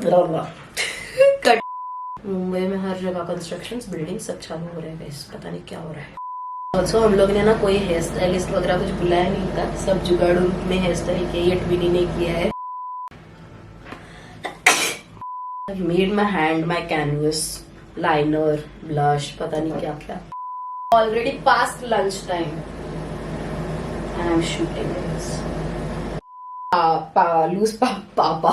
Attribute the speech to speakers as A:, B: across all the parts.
A: Cut. Mumbai में हर जगह constructions, building सब चालू हो रहे हैं, पता नहीं क्या हो रहा है। ऑल्सो हम लोग ने ना कोई हेयर स्टाइलिस्ट वगैरह कुछ बुलाया नहीं था, सब जुगाड़ू में हेयर स्टाइल किया, ये ट्विनी ने किया है। I've made my hand, my canvas, liner, blush, पता नहीं क्या क्या। Already past lunch time and I'm shooting this. Loose papa.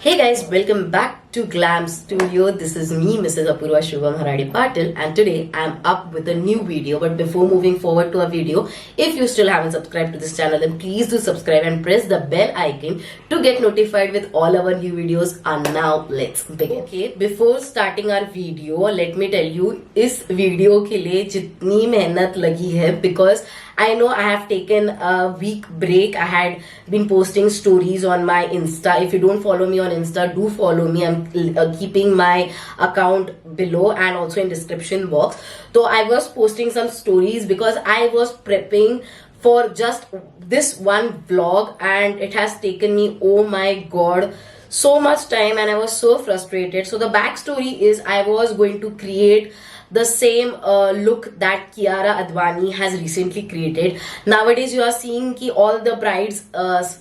A: Hey guys, welcome back to Glam Studio. This is me, Mrs. Apurva Shubham Haradi Patil, and today I'm up with a new video. But before moving forward to our video, if you still haven't subscribed to this channel, then please do subscribe and press the bell icon to get notified with all our new videos. And now let's begin. Okay, before starting our video, let me tell you, इस video के लिए जितनी मेहनत लगी है, because I know I have taken a week break. I had been posting stories on my Insta. If you don't follow me on Insta, do follow me. I'm keeping my account below and also in description box. So I was posting some stories because I was prepping for just this one vlog, and it has taken me, oh my god, so much time, and I was so frustrated. So the backstory is I was going to create the same look that Kiara Advani has recently created. Nowadays you are seeing ki all the brides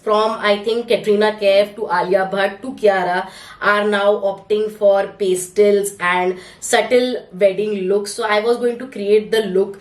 A: from I think Katrina Kaif to Alia Bhatt to Kiara are now opting for pastels and subtle wedding looks. So I was going to create the look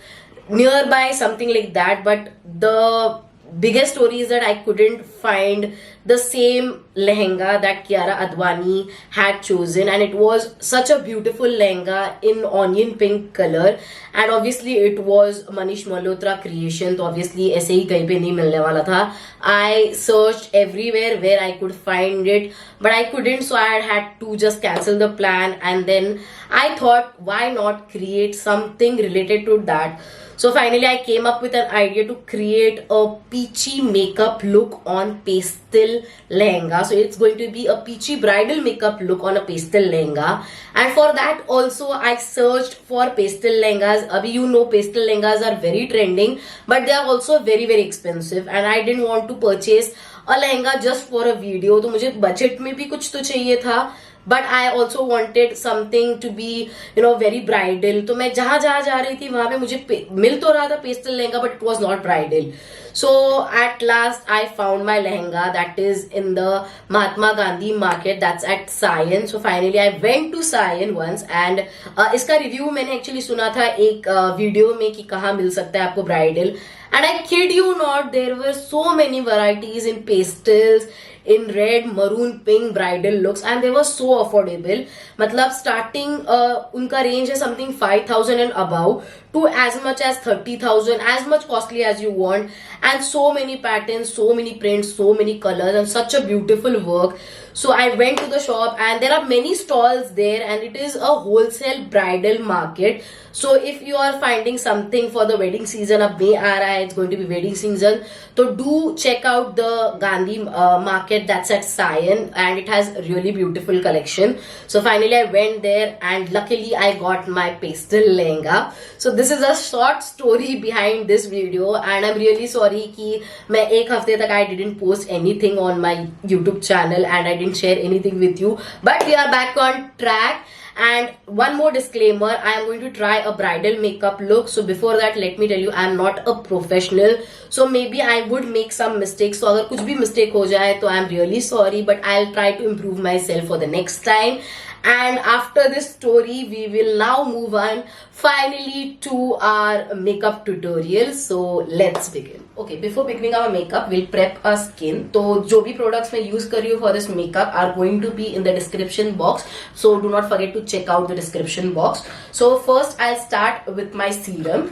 A: nearby something like that, but the biggest story is that I couldn't find the same lehenga that Kiara Advani had chosen, and it was such a beautiful lehenga in onion pink color, and obviously it was Manish Malhotra creation, so obviously ऐसे ही कहीं पे नहीं मिलने वाला था. I searched everywhere where I could find it, but I couldn't, so I had to just cancel the plan, and then I thought, why not create something related to that. So finally I came up with an idea to create a peachy makeup look on pastel lehenga. So it's going to be a peachy bridal makeup look on a pastel lehenga, and for that also I searched for pastel lehengas. Abhi you know pastel lehengas are very trending, but they are also very expensive, and I didn't want to purchase a lehenga just for a video. तो मुझे budget में भी कुछ तो चाहिए था, but I also wanted something to be, you know, very bridal. तो मैं जहाँ जा रही थी वहाँ पे मुझे मिल तो रहा था pastel lehenga, but it was not bridal. So at last I found my lehenga that is in the Mahatma Gandhi market, that's at Sion. So finally I went to Sion once, and इसका review मैंने actually सुना था एक video में कि कहाँ मिल सकता है आपको bridal, and I kid you not, there were so many varieties in pastels, in red, maroon, pink bridal looks, and they were so affordable. मतलब starting उनका range है something 5,000 and above to as much as 30,000, as much costly as you want, and so many patterns, so many prints, so many colors, and such a beautiful work. So I went to the shop, and there are many stalls there, and it is a wholesale bridal market. So if you are finding something for the wedding season, अब May आ रहा है, it's going to be wedding season, so do check out the Gandhi market that's at Sion, and it has really beautiful collection. So finally I went there, and luckily I got my pastel lehenga. So this is a short story behind this video, and I'm really sorry कि मैं एक हफ्ते तक I didn't post anything on my YouTube channel, and I didn't share anything with you, but we are back on track. And one more disclaimer, I am going to try a bridal makeup look. So before that, let me tell you, I am not a professional, so maybe I would make some mistakes. So अगर कुछ भी mistake हो जाए तो I am really sorry, but I'll try to improve myself for the next time. And after this story, we will now move on finally to our makeup tutorial. So let's begin. Okay, before beginning our makeup, we'll prep our skin. तो जो भी products मैं use कर रही हूँ for this makeup are going to be in the description box. So do not forget to check out the description box. So first I'll start with my serum.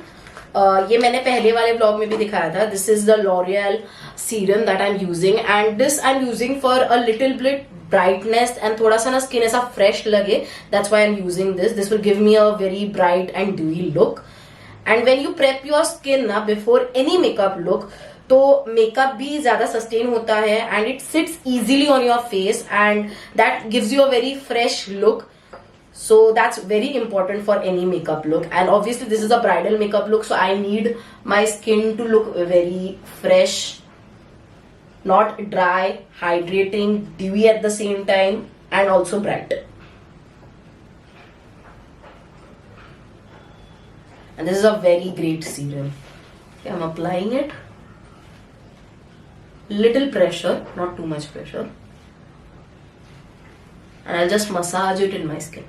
A: ये मैंने पहले वाले vlog में भी दिखाया था. This is the Loreal serum that I'm using, and this I'm using for a little bit brightness and थोड़ा सा ना skin ऐसा fresh लगे. That's why I'm using this. This will give me a very bright and dewy look. And when you prep your skin ना before any makeup look, तो makeup भी ज्यादा sustain होता है, and it sits easily on your face, and that gives you a very fresh look. So that's very important for any makeup look. And obviously this is a bridal makeup look, so I need my skin to look very fresh, not dry, hydrating, dewy at the same time, and also bright. And this is a very great serum. Okay, I'm applying it. Little pressure, not too much pressure. And I'll just massage it in my skin.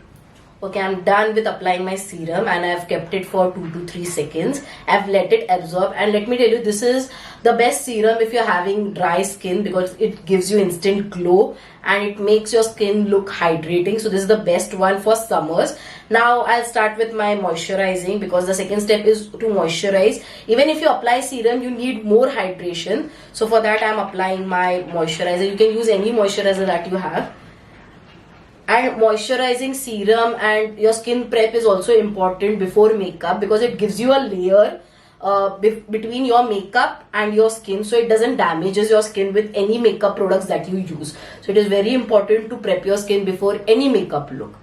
A: Okay, I'm done with applying my serum and I've kept it for 2 to 3 seconds. I've let it absorb, and let me tell you, this is the best serum if you're having dry skin because it gives you instant glow and it makes your skin look hydrating. So this is the best one for summers. Now I'll start with my moisturizing because the second step is to moisturize. Even if you apply serum, you need more hydration. So for that I'm applying my moisturizer. You can use any moisturizer that you have. And moisturizing serum and your skin prep is also important before makeup because it gives you a layer between your makeup and your skin, so it doesn't damages your skin with any makeup products that you use. So it is very important to prep your skin before any makeup look.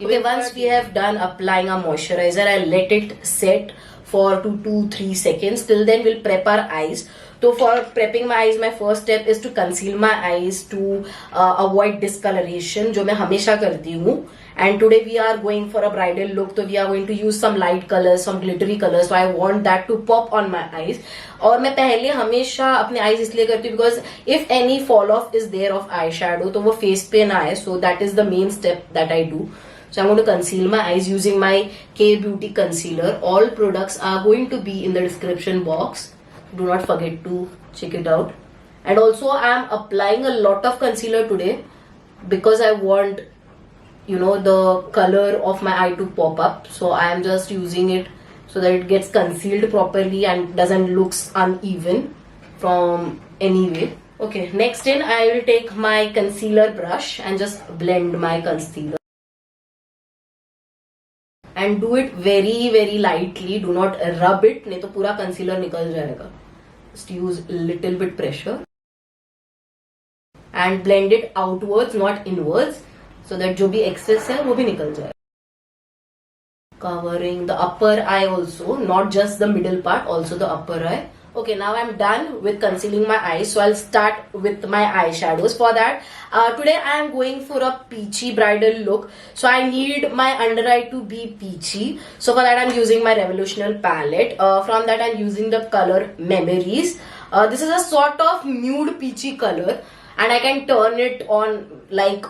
A: Okay, once we have done applying our moisturizer, I'll let it set for 2 to 3 seconds. Till then we'll prep our eyes. So for prepping my eyes, my first step is to conceal my eyes to avoid discoloration, जो मैं हमेशा करती हूँ. And today we are going for a bridal look, so we are going to use some light colors, some glittery colors. So I want that to pop on my eyes. और मैं पहले हमेशा अपने eyes इसलिए करती हूँ because if any fall off is there of eyeshadow, तो वो face पे ना आए. So that is the main step that I do. So I'm going to conceal my eyes using my K Beauty concealer. All products are going to be in the description box. Do not forget to check it out. And also I am applying a lot of concealer today because I want, you know, the color of my eye to pop up. So I am just using it so that it gets concealed properly and doesn't look uneven from any way. Okay, next in I will take my concealer brush and just blend my concealer. And do it very lightly. Do not rub it, नहीं तो पूरा concealer निकल जाएगा. Just use little bit pressure and blend it outwards, not inwards, so that जो भी excess है वो भी निकल जाए. Covering the upper eye also, not just the middle part, also the upper eye. Okay, now I'm done with concealing my eyes, so I'll start with my eyeshadows. For that, today I am going for a peachy bridal look, so I need my under eye to be peachy. So for that I'm using my Revolutional palette. From that I'm using the color Memories. This is a sort of nude peachy color, and I can turn it on like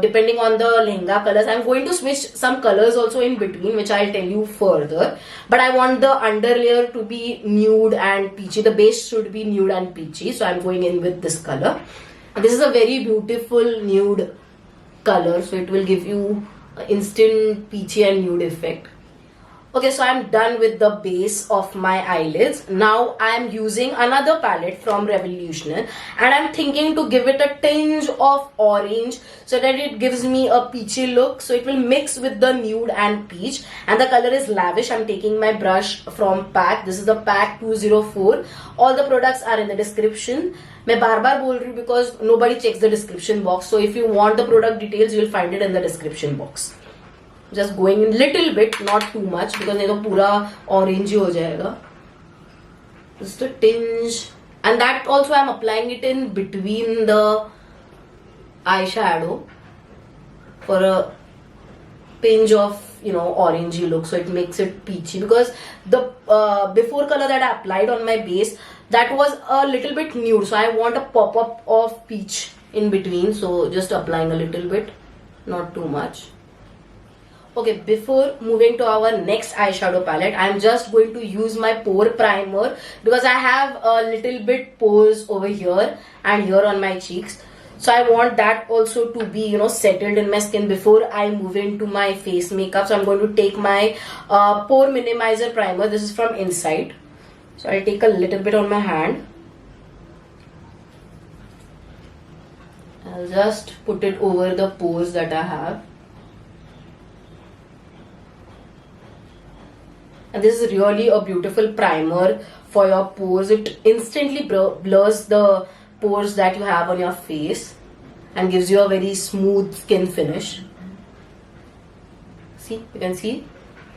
A: depending on the lehenga colors. I'm going to switch some colors also in between, which I'll tell you further. But I want the under layer to be nude and peachy. The base should be nude and peachy, so I'm going in with this color. This is a very beautiful nude color, so it will give you instant peachy and nude effect. Okay, so I'm done with the base of my eyelids. Now I'm using another palette from Revolution, and I'm thinking to give it a tinge of orange so that it gives me a peachy look. So it will mix with the nude and peach, and the color is Lavish. I'm taking my brush from PAC. This is the PAC 204. All the products are in the description. मैं बार बार बोल रही हूँ because nobody checks the description box. So if you want the product details, you will find it in the description box. Just going in little bit, not too much, because नहीं तो पूरा orange हो जाएगा. Just a tinge, and that also I'm applying it in between the eyeshadow for a pinch of, you know, orangey look, so it makes it peachy. Because the before color that I applied on my base, that was a little bit nude, so I want a pop up of peach in between. So just applying a little bit, not too much. Okay, before moving to our next eyeshadow palette, I'm just going to use my pore primer because I have a little bit pores over here and here on my cheeks. So I want that also to be, you know, settled in my skin before I move into my face makeup. So I'm going to take my pore minimizer primer. This is from Inside. So I'll take a little bit on my hand. I'll just put it over the pores that I have. And this is really a beautiful primer for your pores. It instantly blurs the pores that you have on your face and gives you a very smooth skin finish. See, you can see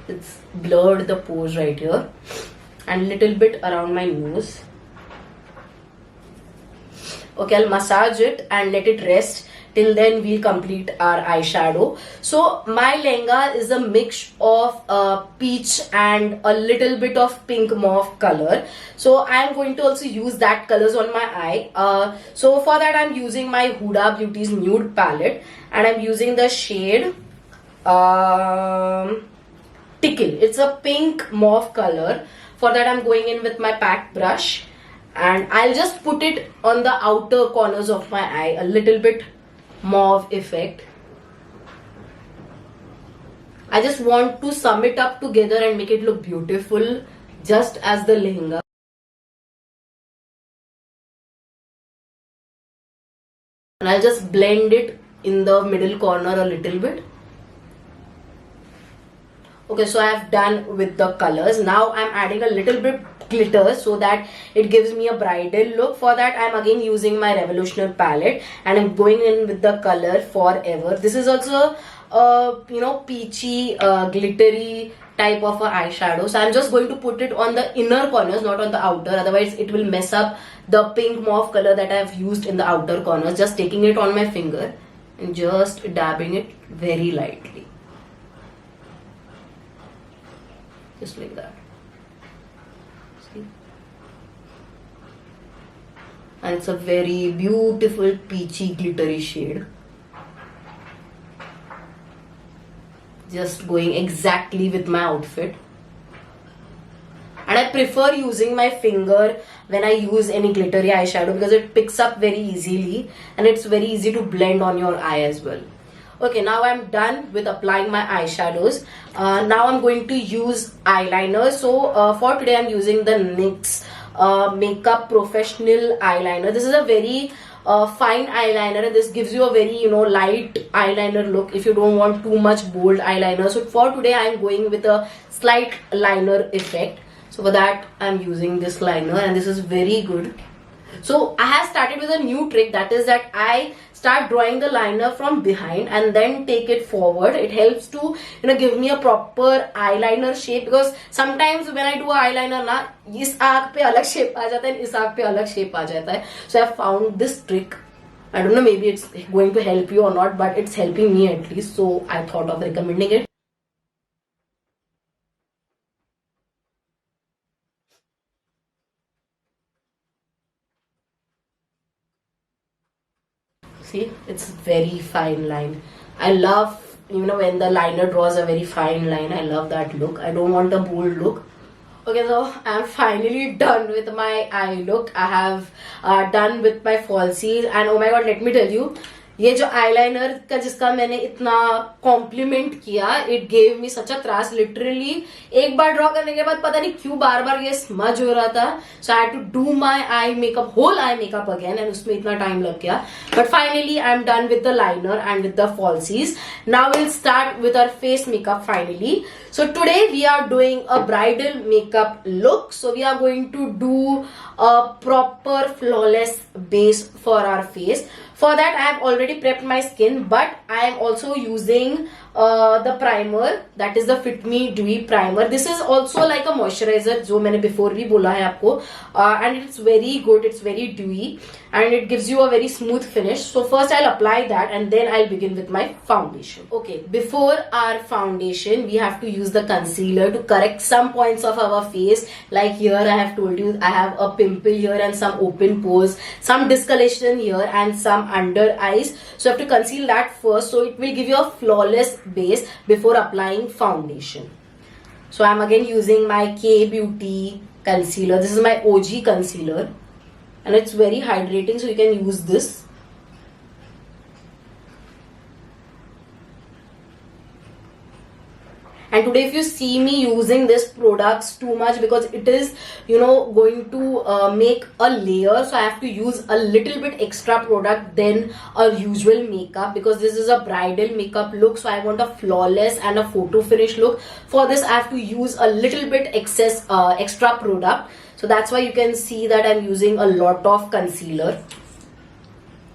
A: it's blurred the pores right here, and little bit around my nose. Okay, I'll massage it and let it rest. Till then, we'll complete our eyeshadow. So my lehenga is a mix of peach and a little bit of pink mauve color. So I'm going to also use that colors on my eye. So for that, I'm using my Huda Beauty's Nude palette, and I'm using the shade Tickle. It's a pink mauve color. For that, I'm going in with my packed brush, and I'll just put it on the outer corners of my eye, a little bit mauve effect. I just want to sum it up together and make it look beautiful, just as the lehenga. And I'll just blend it in the middle corner a little bit. Okay, so I have done with the colors. Now I'm adding a little bit glitter so that it gives me a bridal look. For that, I'm again using my Revolutionary palette, and I'm going in with the color Forever. This is also peachy, glittery type of a eyeshadow. So I'm just going to put it on the inner corners, not on the outer. Otherwise, it will mess up the pink mauve color that I have used in the outer corners. Just taking it on my finger and just dabbing it very lightly. Just like that. See? And it's a very beautiful peachy glittery shade. Just going exactly with my outfit. And I prefer using my finger when I use any glittery eyeshadow because it picks up very easily and it's very easy to blend on your eye as well. Okay, now I'm done with applying my eyeshadows. Now I'm going to use eyeliner. So for today I'm using the NYX Makeup Professional eyeliner. This is a very fine eyeliner, and this gives you a very light eyeliner look if you don't want too much bold eyeliner. So for today I'm going with a slight liner effect. So for that I'm using this liner, and this is very good. So I have started with a new trick, that is that I start drawing the liner from behind and then take it forward. It helps to give me a proper eyeliner shape, because sometimes when I do eyeliner na is आँख पे अलग shape आ जाता है, इस आँख पे अलग shape आ जाता है. So I have found this trick. I don't know, maybe it's going to help you or not, but it's helping me at least. So I thought of recommending it. See, it's very fine line. I love when the liner draws a very fine line. I love that look. I don't want a bold look. Okay, so I'm finally done with my eye look. I have done with my falsies, and oh my god, let me tell you, ये जो eyeliner का जिसका मैंने इतना compliment किया, it gave me such a त्रास. Literally एक बार draw करने के बाद पता नहीं क्यों बार-बार ये smudge हो रहा था. So I had to do my eye makeup, whole eye makeup again, and उसमें इतना time लग गया. But finally I'm done with the liner and with the falsies. Now we'll start with our face makeup finally. So today we are doing a bridal makeup look. So we are going to do a proper flawless base for our face. For that I have already prepped my skin, but I am also using the primer, that is the Fit-Me-Dewy primer. This is also like a moisturizer, जो मैंने before भी बोला है आपको, and it's very good. It's very dewy and it gives you a very smooth finish. So first I'll apply that and then I'll begin with my foundation. Okay, before our foundation we have to use the concealer to correct some points of our face. Like here I have told you I have a pimple here and some open pores, some discoloration here and some under eyes. So you have to conceal that first, so it will give you a flawless base before applying foundation. So I'm again using my K Beauty concealer. This is my OG concealer and it's very hydrating, so you can use this. And today if you see me using this products too much, because it is going to make a layer, so I have to use a little bit extra product than a usual makeup, because this is a bridal makeup look. So I want a flawless and a photo finish look. For this I have to use a little bit extra product. So that's why you can see that I'm using a lot of concealer.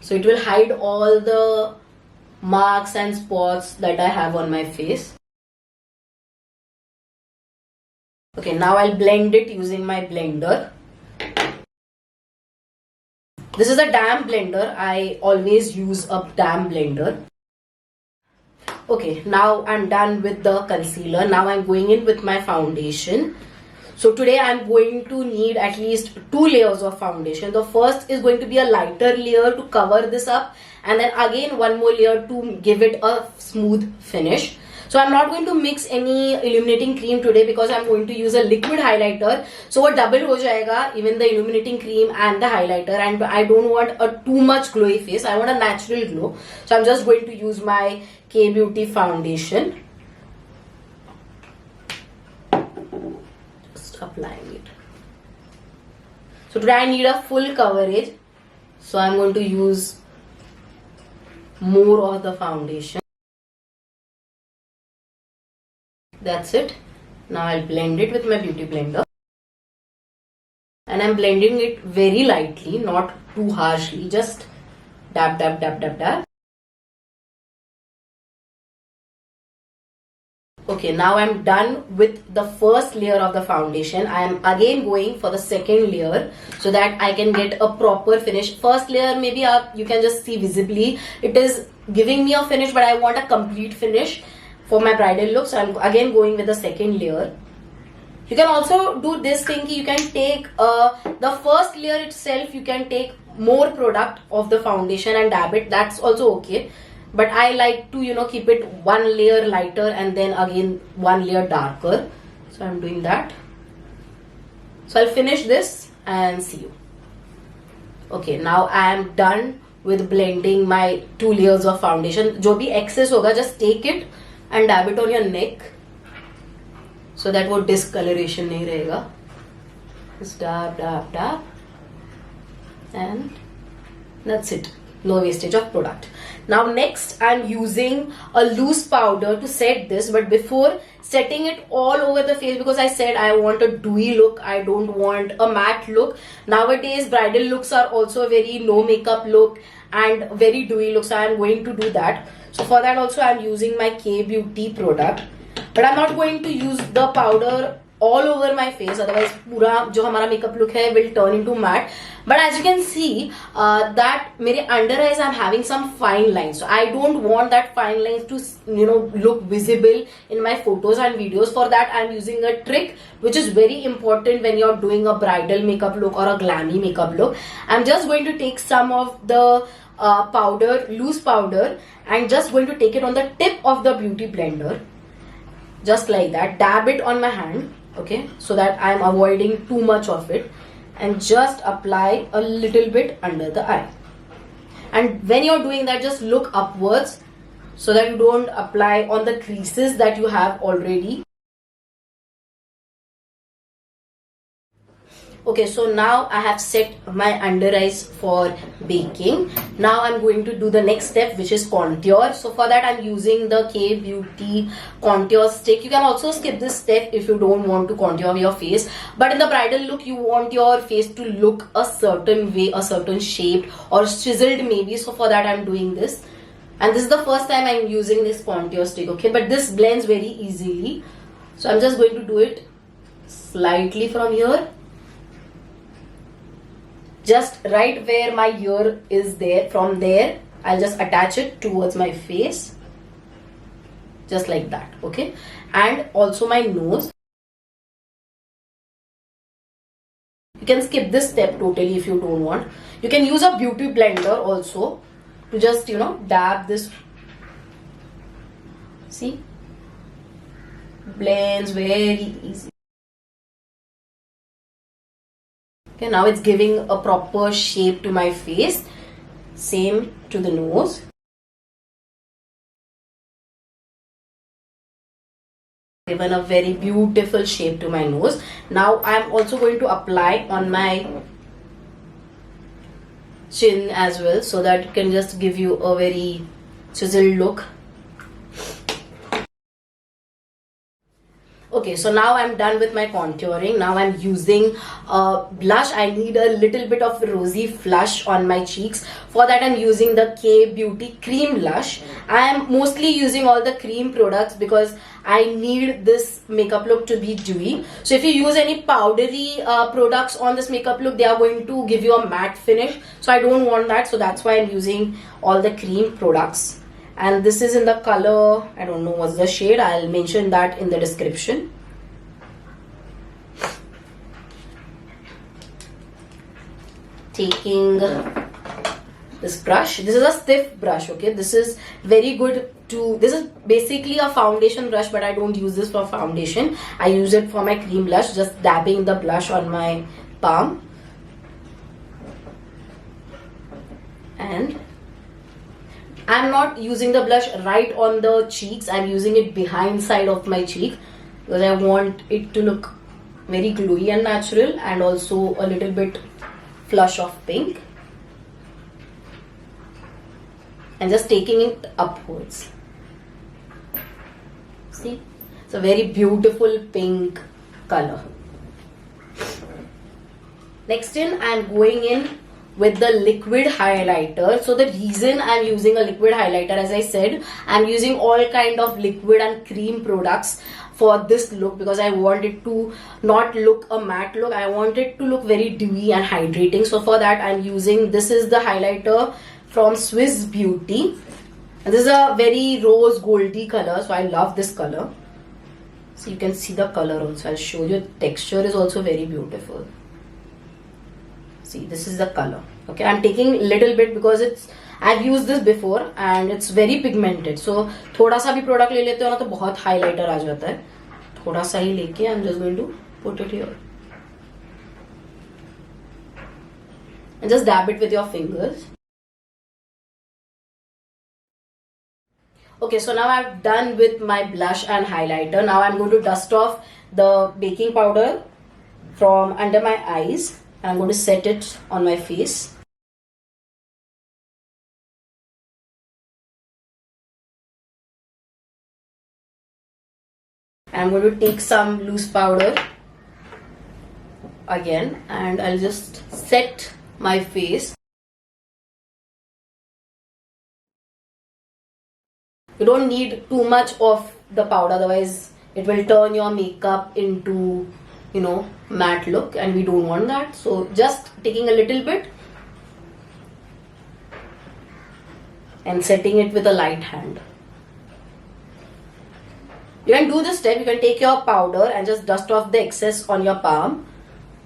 A: So it will hide all the marks and spots that I have on my face. Okay, now I'll blend it using my blender. This is a damp blender. I always use a damp blender. Okay, now I'm done with the concealer. Now I'm going in with my foundation. So today I'm going to need at least 2 layers of foundation. The first is going to be a lighter layer to cover this up, and then again one more layer to give it a smooth finish. So I'm not going to mix any illuminating cream today because I'm going to use a liquid highlighter. So what double ho jayega, even the illuminating cream and the highlighter, and I don't want a too much glowy face. I want a natural glow. So I'm just going to use my K-Beauty foundation. Just applying it. So today I need a full coverage. So I'm going to use more of the foundation. That's it. Now I'll blend it with my beauty blender. And I'm blending it very lightly, not too harshly. Just dab, dab, dab, dab, dab. Okay, now I'm done with the first layer of the foundation. I am again going for the second layer so that I can get a proper finish. First layer maybe you can just see visibly. It is giving me a finish, but I want a complete finish for my bridal look. So I'm again going with the second layer. You can also do this thing. You can take the first layer itself. You can take more product of the foundation and dab it. That's also okay. But I like to, keep it one layer lighter and then again one layer darker. So I'm doing that. So I'll finish this and see you. Okay, now I am done with blending my 2 layers of foundation. Jo bhi excess hoga, just take it and dab it on your neck so that wo discoloration nahi rahega. Just dab, dab, dab, and that's it. No wastage of product. Now next I'm using a loose powder to set this, but before setting it all over the face, because I said I want a dewy look, I don't want a matte look. Nowadays bridal looks are also a very no makeup look and very dewy look, so I am going to do that. So for that also I'm using my K-Beauty product, but I'm not going to use the powder all over my face, otherwise pura jo hamara makeup look hai will turn into matte. But as you can see that mere under eyes I'm having some fine lines, so I don't want that fine lines to look visible in my photos and videos. For that I'm using a trick which is very important when you're doing a bridal makeup look or a glammy makeup look. I'm just going to take some of the powder, loose powder, and just going to take it on the tip of the beauty blender, just like that. Dab it on my hand, okay, so that I am avoiding too much of it, and just apply a little bit under the eye. And when you're doing that, just look upwards so that you don't apply on the creases that you have already. Okay, so now I have set my under eyes for baking. Now I'm going to do the next step, which is contour. So for that I'm using the K-Beauty contour stick. You can also skip this step if you don't want to contour your face. But in the bridal look, you want your face to look a certain way, a certain shape, or chiseled maybe. So for that I'm doing this. And this is the first time I'm using this contour stick, okay? But this blends very easily. So I'm just going to do it slightly from here. Just right where my ear is there, from there I'll just attach it towards my face, just like that, okay? And also my nose. You can skip this step totally if you don't want. You can use a beauty blender also to just dab this. See, blends very easy. Okay, now it's giving a proper shape to my face. Same to the nose. Given a very beautiful shape to my nose. Now I'm also going to apply on my chin as well, so that it can just give you a very chiseled look. Okay, Okay, so now I'm done with my contouring. Now I'm using blush. I need a little bit of rosy flush on my cheeks. For that I'm using the K Beauty Cream Blush. I am mostly using all the cream products because I need this makeup look to be dewy. So if you use any powdery products on this makeup look, they are going to give you a matte finish. So I don't want that. So that's why I'm using all the cream products. And this is in the color, I don't know what's the shade, I'll mention that in the description. Taking this brush, this is a stiff brush, okay, this is very good to, this is basically a foundation brush, but I don't use this for foundation. I use it for my cream blush, just dabbing the blush on my palm. And I'm not using the blush right on the cheeks. I'm using it behind side of my cheek because I want it to look very glowy and natural, and also a little bit flush of pink. And just taking it upwards. See? It's a very beautiful pink color. Next in, I'm going in with the liquid highlighter. So the reason I'm using a liquid highlighter, as I said, I'm using all kind of liquid and cream products for this look because I want it to not look a matte look. I want it to look very dewy and hydrating. So for that I'm using, this is the highlighter from Swiss Beauty. And this is a very rose goldy color. So I love this color. So you can see the color also. I'll show you. The texture is also very beautiful. See, this is the color. Okay, I'm taking little bit because it's, I've used this before and it's very pigmented. So थोड़ा सा भी product ले लेते हो ना तो बहुत highlighter आ जाता है. थोड़ा सा ही लेके I'm just going to put it here and just dab it with your fingers. Okay, so now I've done with my blush and highlighter. Now I'm going to dust off the baking powder from under my eyes. I'm going to set it on my face. I'm going to take some loose powder again and I'll just set my face. You don't need too much of the powder, otherwise it will turn your makeup into, you know, matte look, and we don't want that. So just taking a little bit and setting it with a light hand. You can do this step. You can take your powder and just dust off the excess on your palm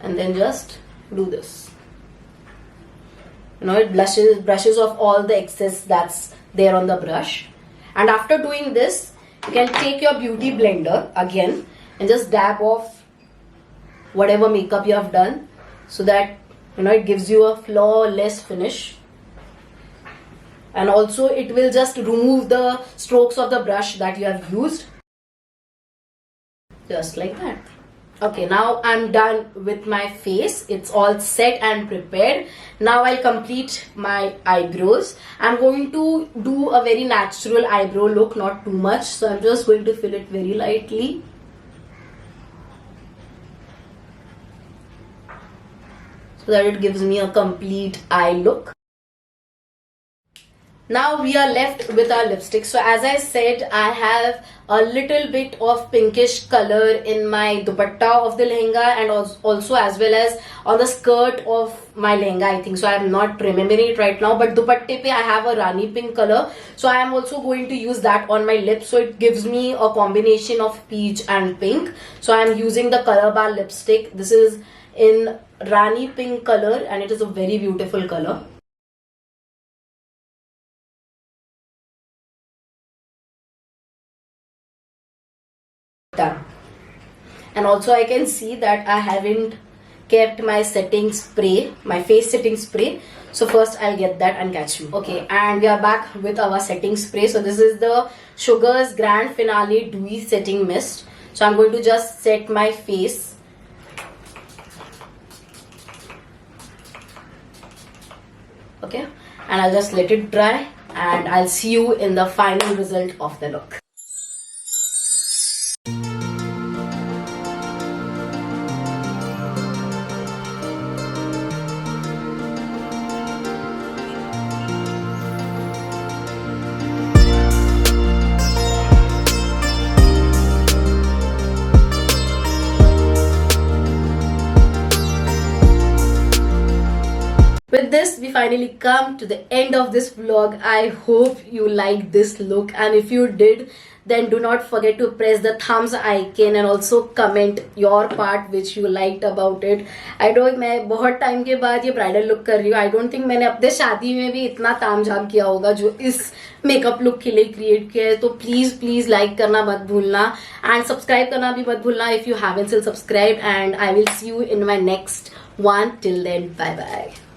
A: and then just do this. You know, it brushes off all the excess that's there on the brush. And after doing this, you can take your beauty blender again and just dab off whatever makeup you have done, so that, you know, it gives you a flawless finish. And also it will just remove the strokes of the brush that you have used, just like that. Okay, now I'm done with my face. It's all set and prepared. Now I'll complete my eyebrows. I'm going to do a very natural eyebrow look, not too much. So I'm just going to fill it very lightly. So that it gives me a complete eye look. Now we are left with our lipstick. So as I said, I have a little bit of pinkish color in my dupatta of the lehenga, and also as well as on the skirt of my lehenga, I think. So I am not remembering it right now, but dupatte pe I have a rani pink color. So I am also going to use that on my lips. So it gives me a combination of peach and pink. So I am using the Color Bar lipstick. This is in rani pink color and it is a very beautiful color. Done. And also I can see that I haven't kept my setting spray, my face setting spray. So first I'll get that and catch you. Okay, and we are back with our setting spray. So this is the Sugar's Grand Finale Dewy Setting Mist. So I'm going to just set my face. Okay, and I'll just let it dry and I'll see you in the final result of the look. we finally come to the end of this vlog. I hope you liked this look, and if you did, then do not forget to press the thumbs icon and also comment your part which you liked about it. I don't, मैं बहुत time के बाद ये bridal look कर रही हूँ. I don't think मैंने अपने शादी में भी इतना तामझाम किया होगा जो इस मेकअप लुक के लिए क्रिएट किया है. तो प्लीज लाइक करना मत भूलना एंड सब्सक्राइब करना भी मत भूलना if you haven't still subscribed, and I will see you in my next one. Till then, bye bye.